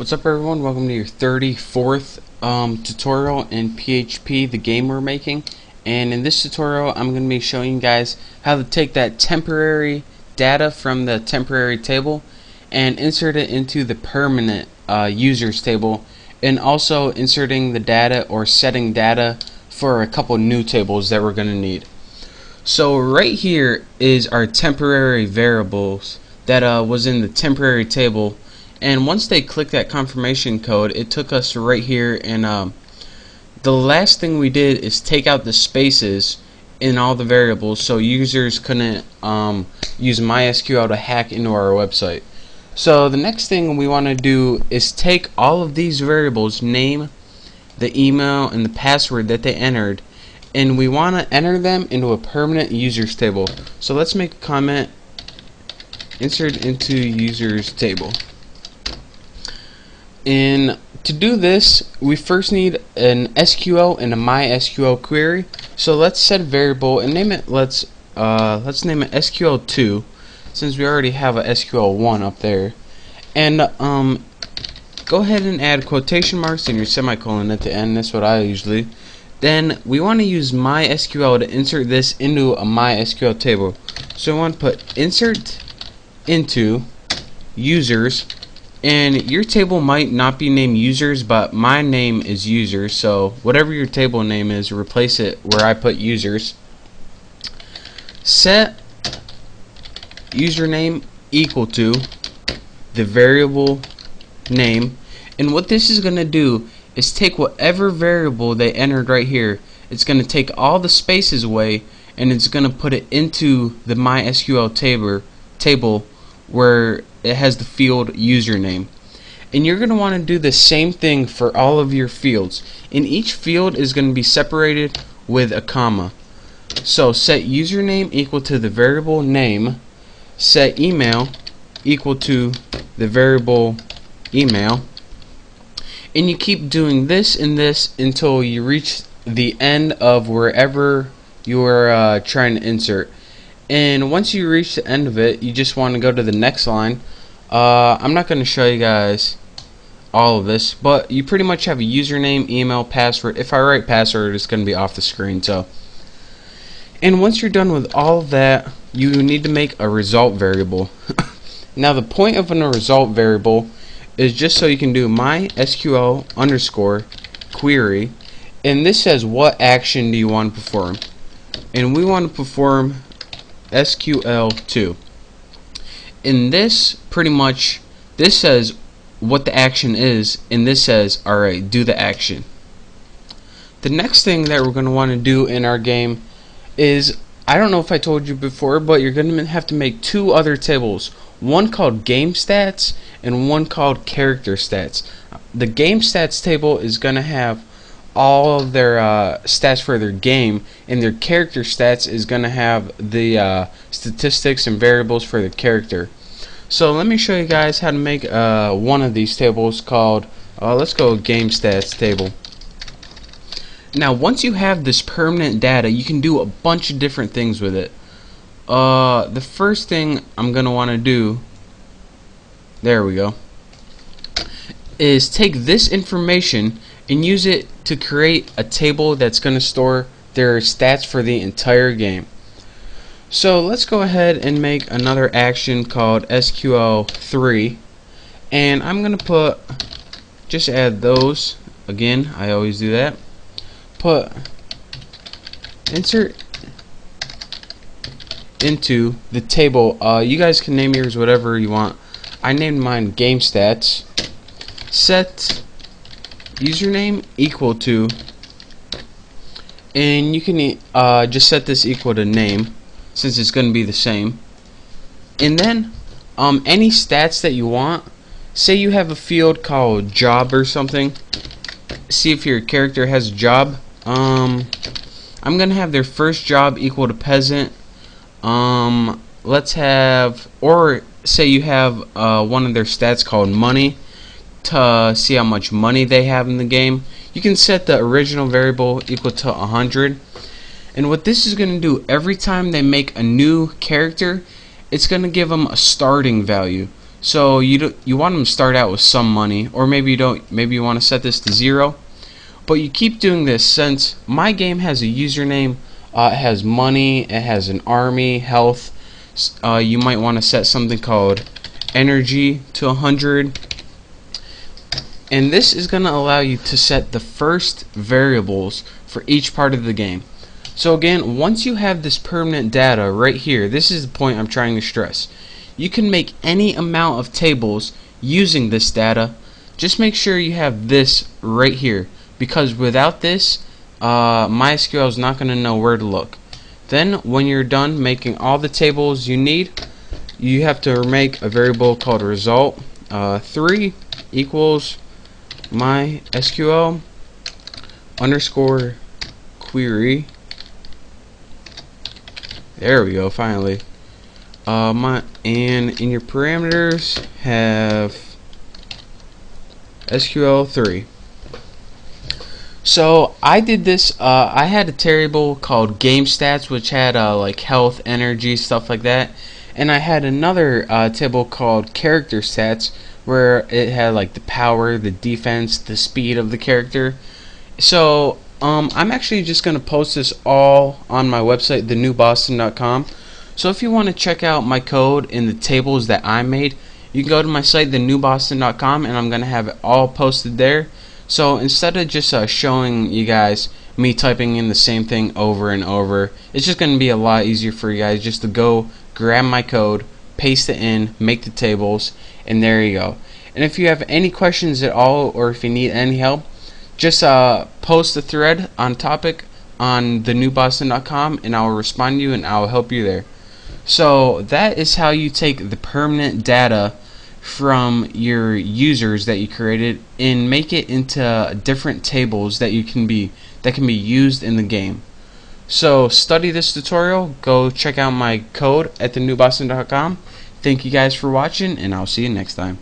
What's up everyone, welcome to your 34th tutorial in PHP, the game we're making. And in this tutorial I'm going to be showing you guys how to take that temporary data from the temporary table and insert it into the permanent users table, and also inserting the data or setting data for a couple new tables that we're going to need. So right here is our temporary variables that was in the temporary table. And once they click that confirmation code, it took us right here, and the last thing we did is take out the spaces in all the variables so users couldn't use MySQL to hack into our website. So the next thing we want to do is take all of these variables, name, the email, and the password that they entered, and we want to enter them into a permanent users table. So let's make a comment, insert into users table. And to do this, we first need an SQL and a MySQL query. So let's set a variable and name it. Let's name it SQL2, since we already have a SQL1 up there. And go ahead and add quotation marks and your semicolon at the end. That's what I usually. Then we want to use MySQL to insert this into a MySQL table. So I want to put insert into users. And your table might not be named users, but my name is users, so whatever your table name is, replace it where I put users. Set username equal to the variable name, and what this is going to do is take whatever variable they entered right here. It's going to take all the spaces away, and it's going to put it into the MySQL table where it has the field username. And you're going to want to do the same thing for all of your fields, and each field is going to be separated with a comma. So set username equal to the variable name, set email equal to the variable email, and you keep doing this and this until you reach the end of wherever you're trying to insert. And once you reach the end of it, you just want to go to the next line. I'm not going to show you guys all of this, but you pretty much have a username, email, password. If I write password, it's going to be off the screen. And once you're done with all of that, you need to make a result variable. Now the point of a result variable is just so you can do MySQL underscore query, and this says what action do you want to perform, and we want to perform SQL2. In this, pretty much, this says what the action is, and this says, alright, do the action. The next thing that we're going to want to do in our game is, I don't know if I told you before, but you're going to have to make two other tables. One called game stats and one called character stats. The game stats table is going to have all of their stats for their game, and their character stats is going to have the statistics and variables for the character. So let me show you guys how to make one of these tables called, let's go game stats table. Now once you have this permanent data, you can do a bunch of different things with it. The first thing I'm going to want to do, there we go, is take this information and use it to create a table that's going to store their stats for the entire game. So let's go ahead and make another action called SQL3, and I'm going to just add those again. I always do that. Put insert into the table. You guys can name yours whatever you want. I named mine game stats. Set username equal to, and you can just set this equal to name, since it's going to be the same. And then any stats that you want. Say you have a field called job or something. See if your character has a job. I'm gonna have their first job equal to peasant. Let's have, or say you have one of their stats called money, to see how much money they have in the game. You can set the original variable equal to 100. And what this is going to do, every time they make a new character, it's going to give them a starting value. So you want them to start out with some money, or maybe you don't. Maybe you want to set this to 0. But you keep doing this since my game has a username. It has money. It has an army, health. You might want to set something called energy to 100. And this is going to allow you to set the first variables for each part of the game. So again, once you have this permanent data right here, this is the point I'm trying to stress. You can make any amount of tables using this data. Just make sure you have this right here, because without this, MySQL is not going to know where to look. Then when you're done making all the tables you need, you have to make a variable called result 3 equals MySQL underscore query. There we go, finally. And in your parameters have SQL3. So I did this. I had a table called game stats, which had like health, energy, stuff like that, and I had another table called character stats, where it had like the power, the defense, the speed of the character. So I'm actually just gonna post this all on my website, thenewboston.com. So if you want to check out my code in the tables that I made, you can go to my site, thenewboston.com, and I'm gonna have it all posted there. So instead of just showing you guys me typing in the same thing over and over, it's just going to be a lot easier for you guys just to go grab my code, paste it in, make the tables, and there you go. And if you have any questions at all, or if you need any help, just post a thread on topic on thenewboston.com, and I will respond to you and I will help you there. So that is how you take the permanent data from your users that you created and make it into different tables that can be used in the game. So study this tutorial, go check out my code at thenewboston.com. Thank you guys for watching, and I'll see you next time.